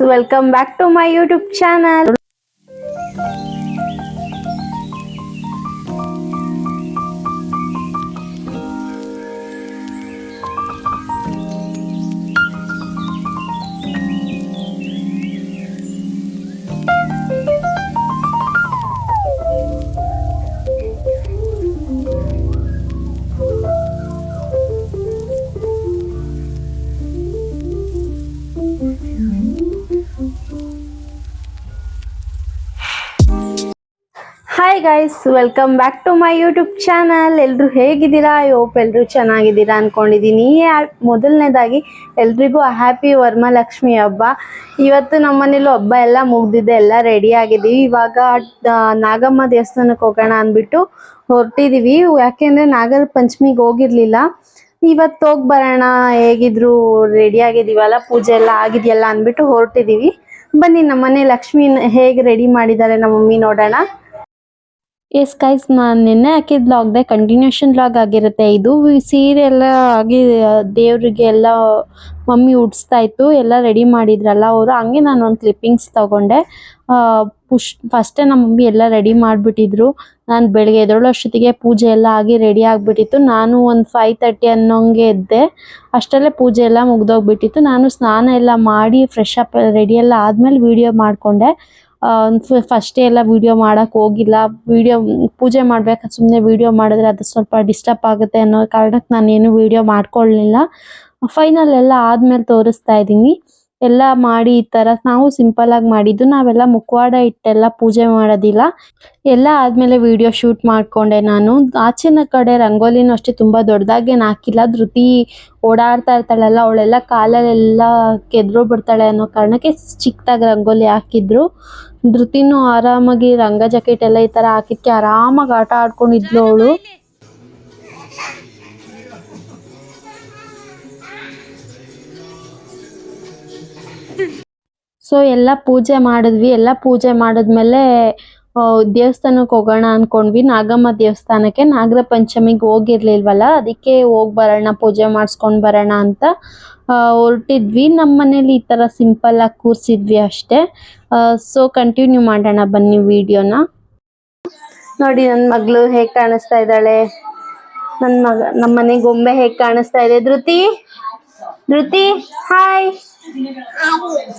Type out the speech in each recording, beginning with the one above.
welcome back to my YouTube channel. Hi guys, welcome back to my YouTube channel. ಎಲ್ಲರೂ ಹೇಗಿದ್ದೀರಾ? I hope ಎಲ್ಲರೂ ಚೆನ್ನಾಗಿದ್ದೀರಾ ಅಂದ್ಕೊಂಡಿದ್ದೀನಿ. ಮೊದಲನೇದಾಗಿ ಎಲ್ರಿಗೂ ಹ್ಯಾಪಿ ವರಮಹಾಲಕ್ಷ್ಮಿ ಹಬ್ಬ. ಇವತ್ತು ನಮ್ಮ ಮನೇಲೂ ಹಬ್ಬ ಎಲ್ಲ ಮುಗ್ದಿದೆ, ಎಲ್ಲ ರೆಡಿ ಆಗಿದ್ದೀವಿ. ಇವಾಗ ನಾಗಮ್ಮ ದೇವಸ್ಥಾನಕ್ಕೆ ಹೋಗೋಣ ಅಂದ್ಬಿಟ್ಟು ಹೊರಟಿದ್ದೀವಿ. ಯಾಕೆಂದರೆ ನಾಗರ ಪಂಚಮಿಗೆ ಹೋಗಿರಲಿಲ್ಲ. ಇವತ್ತು ಹೋಗಿ ಬರೋಣ, ಹೇಗಿದ್ರು ರೆಡಿ ಆಗಿದ್ದೀವಲ್ಲ, ಪೂಜೆ ಎಲ್ಲ ಆಗಿದೆಯಲ್ಲ ಅಂದ್ಬಿಟ್ಟು ಹೊರಟಿದ್ದೀವಿ. ಬನ್ನಿ ನಮ್ಮ ಮನೆ ಲಕ್ಷ್ಮಿ ಹೇಗೆ ರೆಡಿ ಮಾಡಿದ್ದಾರೆ ನಮ್ಮ ಮಮ್ಮಿ ನೋಡೋಣ. ಎಸ್ ಗೈಸ್, ನಾನು ನಿನ್ನೆ ಹಾಕಿದ ಬ್ಲಾಗ್ದೆ ಕಂಟಿನ್ಯೂಷನ್ ಬ್ಲಾಗ್ ಆಗಿರುತ್ತೆ ಇದು. ಸೀರೆ ಎಲ್ಲ ಆಗಿ ದೇವ್ರಿಗೆ ಎಲ್ಲ ಮಮ್ಮಿ ಉಡಿಸ್ತಾ ಇತ್ತು, ಎಲ್ಲ ರೆಡಿ ಮಾಡಿದ್ರಲ್ಲ ಅವರು. ಹಂಗೆ ನಾನು ಒಂದು ಕ್ಲಿಪ್ಪಿಂಗ್ಸ್ ತಗೊಂಡೆ. ಫಸ್ಟೇ ನಮ್ಮ ಮಮ್ಮಿ ಎಲ್ಲ ರೆಡಿ ಮಾಡಿಬಿಟ್ಟಿದ್ರು. ನಾನು ಬೆಳಗ್ಗೆ ಎದ್ದೇಳೋಷ್ಟೊತ್ತಿಗೆ ಪೂಜೆ ಎಲ್ಲ ಆಗಿ ರೆಡಿ ಆಗಿಬಿಟ್ಟಿತ್ತು. ನಾನು ಒಂದು 5:30 ಅನ್ನೋಂಗೆ ಎದ್ದೆ. ಅಷ್ಟರಲ್ಲೇ ಪೂಜೆ ಎಲ್ಲ ಮುಗ್ದೋಗ್ಬಿಟ್ಟಿತ್ತು. ನಾನು ಸ್ನಾನ ಎಲ್ಲ ಮಾಡಿ ಫ್ರೆಶ್ ಅಪ್ ರೆಡಿ ಎಲ್ಲ ಆದಮೇಲೆ ವೀಡಿಯೋ ಮಾಡಿಕೊಂಡೆ. ಫಸ್ಟೇ ಎಲ್ಲ ವಿಡಿಯೋ ಮಾಡೋಕ್ಕೆ ಹೋಗಿಲ್ಲ. ಪೂಜೆ ಮಾಡ್ಬೇಕಾದ್ರೆ ಸುಮ್ಮನೆ ವಿಡಿಯೋ ಮಾಡಿದ್ರೆ ಅದು ಸ್ವಲ್ಪ ಡಿಸ್ಟರ್ಬ್ ಆಗುತ್ತೆ ಅನ್ನೋ ಕಾರಣಕ್ಕೆ ನಾನೇನು ವಿಡಿಯೋ ಮಾಡ್ಕೊಳ್ಳಲಿಲ್ಲ. ಫೈನಲ್ ಎಲ್ಲ ಆದಮೇಲೆ ತೋರಿಸ್ತಾ ಇದ್ದೀನಿ. ಎಲ್ಲ ಮಾಡಿ ಈ ಥರ ನಾವು ಸಿಂಪಲ್ಲಾಗಿ ಮಾಡಿದ್ದು. ನಾವೆಲ್ಲ ಮುಖವಾಡ ಇಟ್ಟೆಲ್ಲ ಪೂಜೆ ಮಾಡೋದಿಲ್ಲ. ಎಲ್ಲ ಆದಮೇಲೆ ವಿಡಿಯೋ ಶೂಟ್ ಮಾಡಿಕೊಂಡೆ ನಾನು. ಆಚಿನ ಕಡೆ ರಂಗೋಲಿನೂ ಅಷ್ಟೇ ತುಂಬ ದೊಡ್ಡದಾಗೇನು ಹಾಕಿಲ್ಲ. ಧೃತಿ ಓಡಾಡ್ತಾ ಇರ್ತಾಳಲ್ಲ, ಅವಳೆಲ್ಲ ಕಾಲಲ್ಲೆಲ್ಲ ಕೆದ್ರು ಬಿಡ್ತಾಳೆ ಅನ್ನೋ ಕಾರಣಕ್ಕೆ ಚಿಕ್ಕದಾಗಿ ರಂಗೋಲಿ ಹಾಕಿದ್ರು. ಧೃತಿನೂ ಆರಾಮಾಗಿ ರಂಗ ಜಾಕೆಟ್ ಎಲ್ಲ ಈ ಥರ ಹಾಕಿದ್ಕೆ ಆರಾಮಾಗಿ ಆಟ ಆಡ್ಕೊಂಡಿದ್ಲು ಅವಳು. ಸೊ ಎಲ್ಲ ಪೂಜೆ ಮಾಡಿದ್ವಿ. ಎಲ್ಲ ಪೂಜೆ ಮಾಡಿದ್ಮೇಲೆ ದೇವಸ್ಥಾನಕ್ಕೆ ಹೋಗೋಣ ಅಂದ್ಕೊಂಡ್ವಿ, ನಾಗಮ್ಮ ದೇವಸ್ಥಾನಕ್ಕೆ. ನಾಗರ ಪಂಚಮಿಗೆ ಹೋಗಿರ್ಲಿಲ್ವಲ್ಲ, ಅದಕ್ಕೆ ಹೋಗಿ ಬರೋಣ, ಪೂಜೆ ಮಾಡಿಸ್ಕೊಂಡು ಬರೋಣ ಅಂತ ಹೊರಟಿದ್ವಿ. ನಮ್ಮ ಮನೇಲಿ ಈ ಥರ ಸಿಂಪಲ್ಲಾಗಿ ಕೂರಿಸಿದ್ವಿ ಅಷ್ಟೇ. ಸೊ ಕಂಟಿನ್ಯೂ ಮಾಡೋಣ ಬನ್ನಿ ವಿಡಿಯೋನ. ನೋಡಿ ನನ್ನ ಮಗಳು ಹೇಗೆ ಕಾಣಿಸ್ತಾ ಇದ್ದಾಳೆ. ನಮ್ಮ ಮನೆ ಗೊಂಬೆ ಹೇಗೆ ಕಾಣಿಸ್ತಾ ಇದೆ. ಧೃತಿ ಹಾಯ್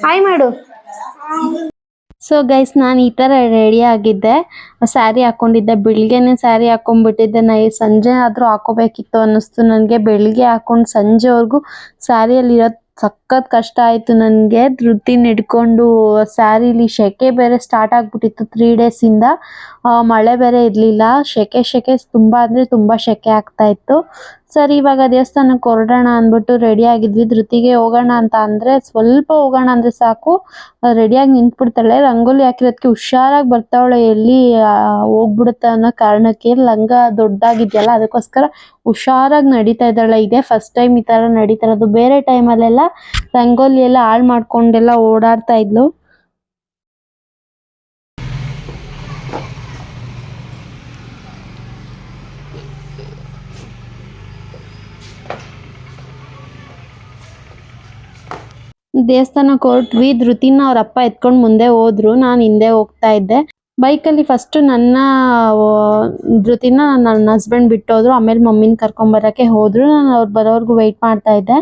ಹಾಯ್ ಮಾಡು. ಸೊ ಗೈಸ್, ನಾನು ಈ ಥರ ರೆಡಿ ಆಗಿದ್ದೆ. ಸ್ಯಾರಿ ಹಾಕ್ಕೊಂಡಿದ್ದೆ. ಬೆಳಿಗ್ಗೆನೆ ಸ್ಯಾರಿ ಹಾಕ್ಕೊಂಡ್ಬಿಟ್ಟಿದ್ದೆ. ಸಂಜೆ ಆದರೂ ಹಾಕೋಬೇಕಿತ್ತು ಅನ್ನಿಸ್ತು ನನಗೆ. ಬೆಳಿಗ್ಗೆ ಹಾಕ್ಕೊಂಡು ಸಂಜೆವರೆಗೂ ಸ್ಯಾರಿಯಲ್ಲಿ ಇರೋದು ಸಖತ್ ಕಷ್ಟ ಆಯಿತು ನನಗೆ. ಧೃತಿನ ಹಿಡ್ಕೊಂಡು ಸ್ಯಾರಿಲಿ ಸೆಕೆ ಬೇರೆ ಸ್ಟಾರ್ಟ್ ಆಗಿಬಿಟ್ಟಿತ್ತು 3 ಡೇಸಿಂದ. ಮಳೆ ಬೇರೆ ಇರಲಿಲ್ಲ. ಸೆಕೆ ತುಂಬ ಅಂದರೆ ತುಂಬ ಸೆಕೆ ಆಗ್ತಾಯಿತ್ತು. ಸರಿ, ಇವಾಗ ದೇವಸ್ಥಾನಕ್ಕೆ ಹೊರಡೋಣ ಅಂದ್ಬಿಟ್ಟು ರೆಡಿ ಆಗಿದ್ವಿ. ಧೃತಿಗೆ ಹೋಗೋಣ ಅಂತ ಅಂದರೆ, ಸ್ವಲ್ಪ ಹೋಗೋಣ ಅಂದರೆ ಸಾಕು ರೆಡಿಯಾಗಿ ನಿಂತ್ಬಿಡ್ತಾಳೆ. ರಂಗೋಲಿ ಹಾಕಿರೋದಕ್ಕೆ ಹುಷಾರಾಗಿ ಬರ್ತಾವಳೆ, ಎಲ್ಲಿ ಹೋಗ್ಬಿಡುತ್ತೆ ಅನ್ನೋ ಕಾರಣಕ್ಕೆ. ಲಂಗ ದೊಡ್ಡದಾಗಿದೆಯಲ್ಲ, ಅದಕ್ಕೋಸ್ಕರ ಹುಷಾರಾಗಿ ನಡೀತಾ ಇದ್ದಾಳೆ. ಇದೇ ಫಸ್ಟ್ ಟೈಮ್ ಈ ಥರ ನಡೀತಾ ಇರೋದು. ಬೇರೆ ಟೈಮಲ್ಲೆಲ್ಲ ರಂಗೋಲಿ ಎಲ್ಲ ಹಾಳು ಮಾಡ್ಕೊಂಡೆಲ್ಲ ಓಡಾಡ್ತಾ ಇದ್ಲು. ದೇವಸ್ಥಾನಕ್ಕೆ ಹೊರಟ್ವಿ. ಧೃತಿನ ಅವ್ರ ಅಪ್ಪ ಎತ್ಕೊಂಡು ಮುಂದೆ ಹೋದ್ರು, ನಾನು ಹಿಂದೆ ಹೋಗ್ತಾ ಇದ್ದೆ. ಬೈಕಲ್ಲಿ ಫಸ್ಟು ಧೃತಿನ ನನ್ನ ಹಸ್ಬೆಂಡ್ ಬಿಟ್ಟೋದ್ರು. ಆಮೇಲೆ ಮಮ್ಮಿನ ಕರ್ಕೊಂಬರೋಕ್ಕೆ ಹೋದ್ರು. ನಾನು ಅವ್ರು ಬರೋವರೆಗೂ ವೆಯ್ಟ್ ಮಾಡ್ತಾ ಇದ್ದೆ.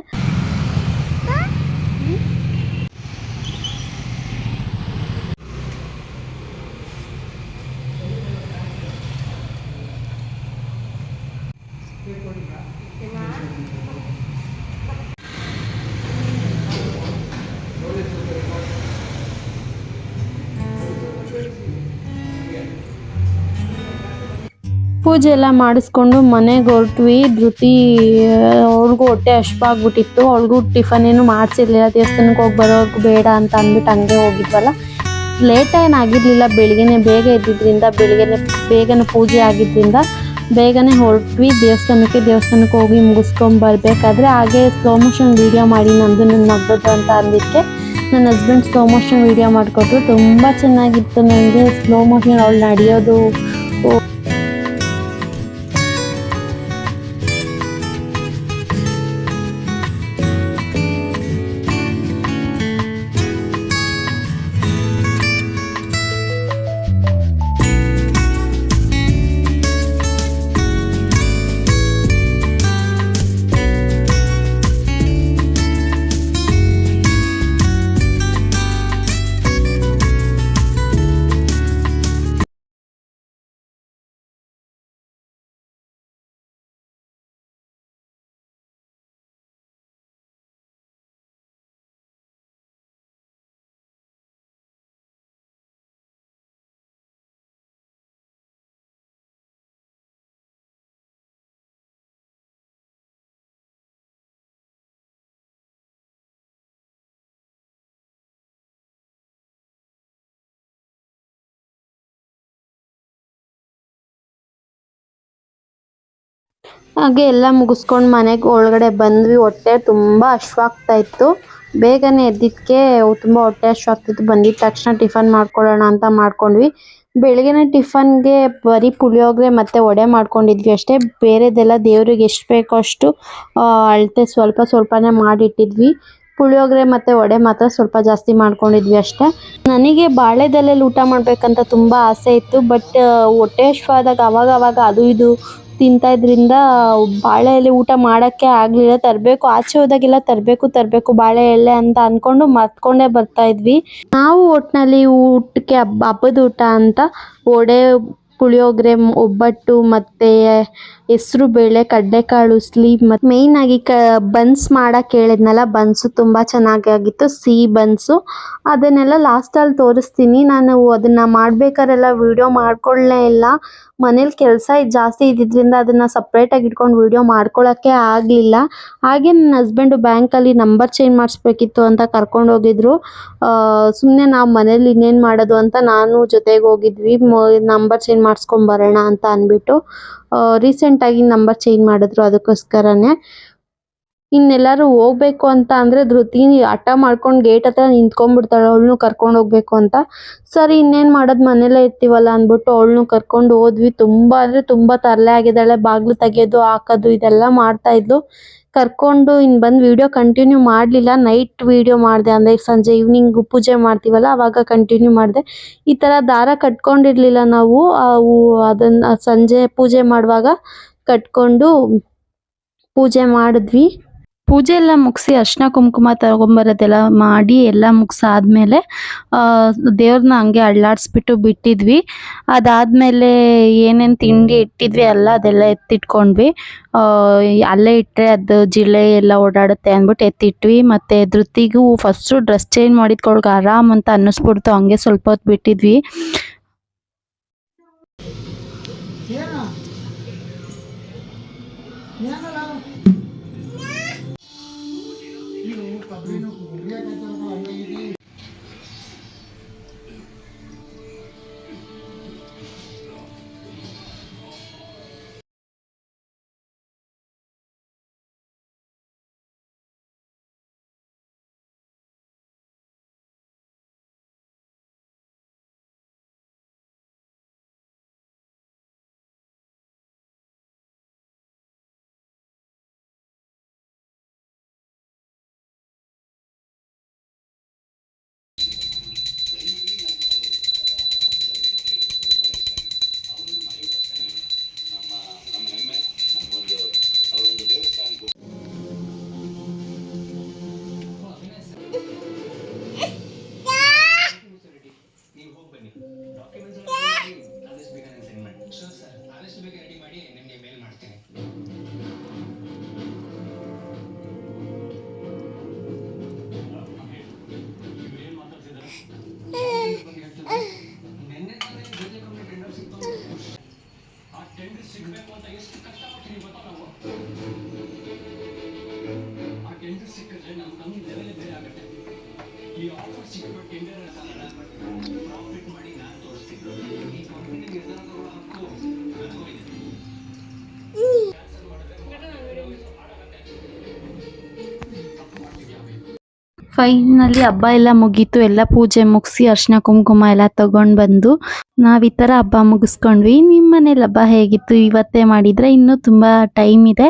ಪೂಜೆ ಎಲ್ಲ ಮಾಡಿಸ್ಕೊಂಡು ಮನೆಗೆ ಹೊರಟ್ವಿ. ಧೃತಿ ಅವ್ಳಿಗೂ ಹೊಟ್ಟೆ ಹಶ್ವಾಗ್ಬಿಟ್ಟಿತ್ತು. ಅವಳಿಗೂ ಟಿಫನ್ ಏನು ಮಾಡಿಸಿರ್ಲಿಲ್ಲ. ದೇವಸ್ಥಾನಕ್ಕೆ ಹೋಗಿ ಬರೋವರೆಗೂ ಬೇಡ ಅಂತ ಅಂದ್ಬಿಟ್ಟು ಹಂಗೆ ಹೋಗಿದ್ವಲ್ಲ. ಲೇಟ್ ಏನಾಗಿರಲಿಲ್ಲ. ಬೆಳಿಗ್ಗೆನೆ ಬೇಗ ಇದ್ದಿದ್ದರಿಂದ, ಬೇಗನೆ ಪೂಜೆ ಆಗಿದ್ದರಿಂದ ಬೇಗನೆ ಹೊರಟ್ವಿ ದೇವಸ್ಥಾನಕ್ಕೆ ಹೋಗಿ ಮುಗಿಸ್ಕೊಂಬರ್ಬೇಕಾದ್ರೆ ಹಾಗೆ ಸ್ಲೋ ಮೋಷನ್ ವೀಡಿಯೋ ಮಾಡಿ ನಂದು ನನ್ನ ಮಗ್ಳದ್ದು ಅಂತ ಅಂದಿದ್ದಕ್ಕೆ ನನ್ನ ಹಸ್ಬೆಂಡ್ ಸ್ಲೋ ಮೋಷನ್ ವೀಡಿಯೋ ಮಾಡಿಕೊಟ್ರು. ತುಂಬ ಚೆನ್ನಾಗಿತ್ತು ನನಗೆ ಸ್ಲೋ ಮೋಷನ್ ಅವಳು ನಡೆಯೋದು. ಹಾಗೆ ಎಲ್ಲ ಮುಗಿಸ್ಕೊಂಡು ಮನೆಗೆ ಒಳಗಡೆ ಬಂದ್ವಿ. ಹೊಟ್ಟೆ ತುಂಬ ಹಶ್ವಾಗ್ತಾ ಇತ್ತು. ಬೇಗನೆ ಎದ್ದಿದ್ದಕ್ಕೆ ತುಂಬ ಹೊಟ್ಟೆ ಹಶ್ವಾಗ್ತಿತ್ತು. ಬಂದಿದ್ದ ತಕ್ಷಣ ಟಿಫನ್ ಮಾಡ್ಕೊಳ್ಳೋಣ ಅಂತ ಮಾಡ್ಕೊಂಡ್ವಿ. ಬೆಳಗ್ಗೆನೆ ಟಿಫನ್ಗೆ ಬರೀ ಪುಳಿಯೋಗರೆ ಮತ್ತು ವಡೆ ಮಾಡ್ಕೊಂಡಿದ್ವಿ ಅಷ್ಟೇ. ಬೇರೆದೆಲ್ಲ ದೇವ್ರಿಗೆ ಎಷ್ಟು ಬೇಕೋ ಅಷ್ಟು ಅಳತೆ ಸ್ವಲ್ಪ ಸ್ವಲ್ಪನೇ ಮಾಡಿಟ್ಟಿದ್ವಿ. ಪುಳಿಯೋಗರೆ ಮತ್ತು ವಡೆ ಮಾತ್ರ ಸ್ವಲ್ಪ ಜಾಸ್ತಿ ಮಾಡ್ಕೊಂಡಿದ್ವಿ ಅಷ್ಟೇ. ನನಗೆ ಬಾಳೆದೆಲೆಯಲ್ಲಿ ಊಟ ಮಾಡಬೇಕಂತ ತುಂಬ ಆಸೆ ಇತ್ತು. ಬಟ್ ಹೊಟ್ಟೆ ಹಶ್ವಾದಾಗ ಅವಾಗ ಅದು ಇದು ತಿಂತಾ ಇದ್ರಿಂದ ಬಾಳೆ ಎಲೆ ಊಟ ಮಾಡೋಕ್ಕೆ ಆಗಲಿಲ್ಲ. ತರಬೇಕು, ಆಚೆ ಹೋದಾಗೆಲ್ಲ ತರಬೇಕು ಬಾಳೆ ಎಲೆ ಅಂತ ಅಂದ್ಕೊಂಡು ಮರ್ತ್ಕೊಂಡೇ ಬರ್ತಾ ಇದ್ವಿ. ನಾವು ಒಟ್ಟಿನಲ್ಲಿ ಊಟಕ್ಕೆ ಹಬ್ಬದ ಊಟ ಅಂತ ವಡೆ, ಪುಳಿಯೋಗರೆ, ಒಬ್ಬಟ್ಟು ಮತ್ತು ಹೆಸರು ಬೇಳೆ, ಕಡಲೆಕಾಳು ಉಸ್ಲಿ ಮತ್ತು ಮೇಯ್ನಾಗಿ ಬನ್ಸ್ ಮಾಡೋಕ್ಕೆ ಹೇಳಿದ್ನಲ್ಲ, ಬನ್ಸು ತುಂಬ ಚೆನ್ನಾಗಾಗಿತ್ತು. ಸಿಹಿ ಬನ್ಸು. ಅದನ್ನೆಲ್ಲ ಲಾಸ್ಟಲ್ಲಿ ತೋರಿಸ್ತೀನಿ. ನಾನು ಅದನ್ನು ಮಾಡ್ಬೇಕಾರೆಲ್ಲ ವೀಡಿಯೋ ಮಾಡ್ಕೊಳ್ಳೇ ಇಲ್ಲ. ಮನೇಲಿ ಕೆಲಸ ಜಾಸ್ತಿ ಇದ್ದಿದ್ದರಿಂದ ಅದನ್ನು ಸಪ್ರೇಟಾಗಿ ಇಟ್ಕೊಂಡು ವೀಡಿಯೋ ಮಾಡ್ಕೊಳ್ಳೋಕ್ಕೆ ಆಗಲಿಲ್ಲ. ಹಾಗೆ ನನ್ನ ಹಸ್ಬೆಂಡು ಬ್ಯಾಂಕಲ್ಲಿ ನಂಬರ್ ಚೇಂಜ್ ಮಾಡಿಸ್ಬೇಕಿತ್ತು ಅಂತ ಕರ್ಕೊಂಡು ಹೋಗಿದ್ರು. ಸುಮ್ಮನೆ ನಾವು ಮನೇಲಿ ಇನ್ನೇನು ಮಾಡೋದು ಅಂತ ನಾನು ಜೊತೆಗೆ ಹೋಗಿದ್ವಿ. ನಂಬರ್ ಚೇಂಜ್ ಮಾಡಿಸ್ಕೊಂಬರೋಣ ಅಂತ ಅಂದ್ಬಿಟ್ಟು ರೀಸೆಂಟಾಗಿ ನಂಬರ್ ಚೇಂಜ್ ಮಾಡಿದ್ರು, ಅದಕ್ಕೋಸ್ಕರನೇ. ಇನ್ನೆಲ್ಲರೂ ಹೋಗ್ಬೇಕು ಅಂತ ಅಂದರೆ ಧೃತಿ ಹಠ ಮಾಡ್ಕೊಂಡು ಗೇಟ್ ಹತ್ರ ನಿಂತ್ಕೊಂಡ್ಬಿಡ್ತಾಳೆ, ಅವಳನ್ನೂ ಕರ್ಕೊಂಡು ಹೋಗ್ಬೇಕು ಅಂತ. ಸರಿ ಇನ್ನೇನು ಮಾಡೋದು, ಮನೇಲೇ ಇರ್ತೀವಲ್ಲ ಅಂದ್ಬಿಟ್ಟು ಅವಳನ್ನೂ ಕರ್ಕೊಂಡು ಹೋದ್ವಿ. ತುಂಬ ಅಂದರೆ ತುಂಬ ತರಲೆ ಆಗಿದ್ದಾಳೆ. ಬಾಗಿಲು ತೆಗೆಯೋದು ಹಾಕೋದು ಇದೆಲ್ಲ ಮಾಡ್ತಾಯಿದ್ಲು. ಕರ್ಕೊಂಡು ಇನ್ನು ಬಂದು ವೀಡಿಯೋ ಕಂಟಿನ್ಯೂ ಮಾಡಲಿಲ್ಲ. ನೈಟ್ ವೀಡಿಯೋ ಮಾಡಿದೆ, ಅಂದರೆ ಸಂಜೆ ಈವ್ನಿಂಗ್ ಪೂಜೆ ಮಾಡ್ತೀವಲ್ಲ ಆವಾಗ ಕಂಟಿನ್ಯೂ ಮಾಡಿದೆ. ಈ ಥರ ದಾರ ಕಟ್ಕೊಂಡಿರಲಿಲ್ಲ ನಾವು. ಅದನ್ನು ಸಂಜೆ ಪೂಜೆ ಮಾಡುವಾಗ ಕಟ್ಕೊಂಡು ಪೂಜೆ ಮಾಡಿದ್ವಿ. ಪೂಜೆ ಎಲ್ಲ ಮುಗಿಸಿ ಅರ್ಶಿನ ಕುಂಕುಮ ತಗೊಂಬರೋದೆಲ್ಲ ಮಾಡಿ ಎಲ್ಲ ಮುಗಿಸಾದ್ಮೇಲೆ ದೇವ್ರನ್ನ ಹಂಗೆ ಅಳ್ಳಾಡಿಸ್ಬಿಟ್ಟು ಬಿಟ್ಟಿದ್ವಿ. ಅದಾದಮೇಲೆ ಏನೇನು ತಿಂಡಿ ಇಟ್ಟಿದ್ವಿ ಅದೆಲ್ಲ ಎತ್ತಿಟ್ಕೊಂಡ್ವಿ. ಅಲ್ಲೇ ಇಟ್ಟರೆ ಅದು ಜಿರಳೆ ಎಲ್ಲ ಓಡಾಡುತ್ತೆ ಅಂದ್ಬಿಟ್ಟು ಎತ್ತಿಟ್ವಿ. ಮತ್ತು ಧೃತಿಗೂ ಫಸ್ಟು ಡ್ರೆಸ್ ಚೇಂಜ್ ಮಾಡಿದ್ಕೊಳ್ಗೆ ಆರಾಮ್ ಅಂತ ಅನ್ನಿಸ್ಬಿಡ್ತು. ಹಂಗೆ ಸ್ವಲ್ಪ ಹೊತ್ತು ಬಿಟ್ಟಿದ್ವಿ. ಫೈನಲಿ ಹಬ್ಬ ಎಲ್ಲ ಮುಗೀತು. ಎಲ್ಲ ಪೂಜೆ ಮುಗಿಸಿ ಅರ್ಶಿನ ಕುಂಕುಮ ಎಲ್ಲ ತಗೊಂಡು ಬಂದು ನಾವು ಈ ಥರ ಹಬ್ಬ ಮುಗಿಸ್ಕೊಂಡ್ವಿ. ನಿಮ್ಮ ಮನೇಲಿ ಹಬ್ಬ ಹೇಗಿತ್ತು? ಇವತ್ತೇ ಮಾಡಿದರೆ ಇನ್ನೂ ತುಂಬ ಟೈಮ್ ಇದೆ,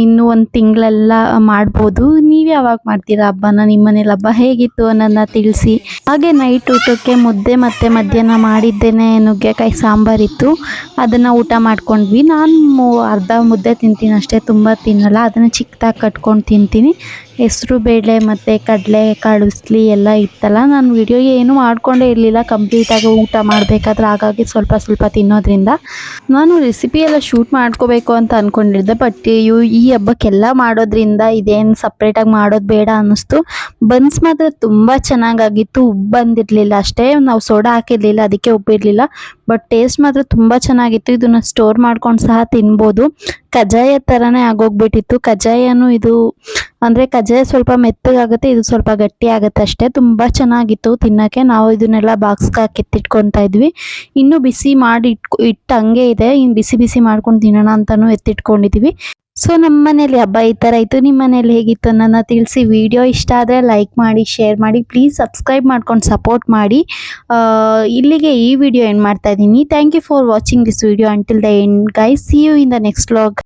ಇನ್ನೂ ಒಂದು ತಿಂಗಳೆಲ್ಲ ಮಾಡ್ಬೋದು. ನೀವು ಯಾವಾಗ ಮಾಡ್ತೀರಾ ಹಬ್ಬನ? ನಿಮ್ಮ ಮನೇಲಿ ಹಬ್ಬ ಹೇಗಿತ್ತು ಅನ್ನೋದನ್ನ ತಿಳಿಸಿ. ಹಾಗೆ ನೈಟ್ ಊಟಕ್ಕೆ ಮುದ್ದೆ ಮತ್ತು ಮಧ್ಯಾಹ್ನ ಮಾಡಿದ್ದೇನೆ ನುಗ್ಗೆಕಾಯಿ ಸಾಂಬಾರಿತ್ತು, ಅದನ್ನು ಊಟ ಮಾಡ್ಕೊಂಡ್ವಿ. ನಾನು ಅರ್ಧ ಮುದ್ದೆ ತಿಂತೀನಿ ಅಷ್ಟೇ, ತುಂಬ ತಿನ್ನಲ್ಲ. ಅದನ್ನು ಚಿಕ್ಕದಾಗಿ ಕಟ್ಕೊಂಡು ತಿಂತೀನಿ. ಹೆಸರು ಬೇಳೆ ಮತ್ತು ಕಡಲೆಕಾಳು ಉಸ್ಲಿ ಎಲ್ಲ ಇತ್ತಲ್ಲ. ನಾನು ವಿಡಿಯೋ ಏನು ಮಾಡ್ಕೊಂಡೇ ಇರಲಿಲ್ಲ ಕಂಪ್ಲೀಟಾಗಿ ಊಟ ಮಾಡಬೇಕಾದ್ರೆ, ಹಾಗಾಗಿ ಸ್ವಲ್ಪ ಸ್ವಲ್ಪ ತಿನ್ನೋದ್ರಿಂದ. ನಾನು ರೆಸಿಪಿ ಎಲ್ಲ ಶೂಟ್ ಮಾಡ್ಕೋಬೇಕು ಅಂತ ಅಂದ್ಕೊಂಡಿದ್ದೆ. ಬಟ್ ಈ ಹಬ್ಬಕ್ಕೆಲ್ಲ ಮಾಡೋದ್ರಿಂದ ಇದೇನು ಸಪ್ರೇಟಾಗಿ ಮಾಡೋದು ಬೇಡ ಅನ್ನಿಸ್ತು. ಬನ್ಸ್ ಮಾತ್ರ ತುಂಬ ಚೆನ್ನಾಗಾಗಿತ್ತು. ಉಬ್ಬು ಬಂದಿರಲಿಲ್ಲ ಅಷ್ಟೇ, ನಾವು ಸೋಡಾ ಹಾಕಿರಲಿಲ್ಲ ಅದಕ್ಕೆ ಉಬ್ಬಿರಲಿಲ್ಲ. ಬಟ್ ಟೇಸ್ಟ್ ಮಾತ್ರ ತುಂಬ ಚೆನ್ನಾಗಿತ್ತು. ಇದನ್ನು ಸ್ಟೋರ್ ಮಾಡ್ಕೊಂಡು ಸಹ ತಿನ್ಬೋದು. ಕಜ್ಜಾಯ ಥರನೇ ಆಗೋಗ್ಬಿಟ್ಟಿತ್ತು. ಕಜ್ಜಾಯನೂ ಇದು ಅಂದರೆ ಕಜ್ಜಾಯ ಸ್ವಲ್ಪ ಮೆತ್ತಗಾಗುತ್ತೆ, ಇದು ಸ್ವಲ್ಪ ಗಟ್ಟಿ ಆಗುತ್ತೆ ಅಷ್ಟೇ. ತುಂಬ ಚೆನ್ನಾಗಿತ್ತು ತಿನ್ನೋಕ್ಕೆ. ನಾವು ಇದನ್ನೆಲ್ಲ ಬಾಕ್ಸ್ಗೆ ಹಾಕಿ ಎತ್ತಿಟ್ಕೊತಾ ಇದ್ವಿ. ಇನ್ನೂ ಬಿಸಿ ಮಾಡಿ ಇಟ್ಟು ಹಂಗೆ ಇದೆ, ಇನ್ನು ಬಿಸಿ ಬಿಸಿ ಮಾಡ್ಕೊಂಡು ತಿನ್ನೋಣ ಅಂತಲೂ ಎತ್ತಿಟ್ಕೊಂಡಿದ್ದೀವಿ. ಸೊ ನಮ್ಮ ಮನೇಲಿ ಹಬ್ಬ ಈ ಥರ ಇತ್ತು. ನಿಮ್ಮ ಮನೇಲಿ ಹೇಗಿತ್ತು ನನ್ನ ತಿಳಿಸಿ. ವಿಡಿಯೋ ಇಷ್ಟ ಆದರೆ ಲೈಕ್ ಮಾಡಿ, ಶೇರ್ ಮಾಡಿ, ಪ್ಲೀಸ್ ಸಬ್ಸ್ಕ್ರೈಬ್ ಮಾಡ್ಕೊಂಡು ಸಪೋರ್ಟ್ ಮಾಡಿ. ಇಲ್ಲಿಗೆ ಈ ವಿಡಿಯೋ ಎಂಡ್ ಮಾಡ್ತಾ ಇದ್ದೀನಿ. Thank you for watching this video until the end guys. See you in the next vlog.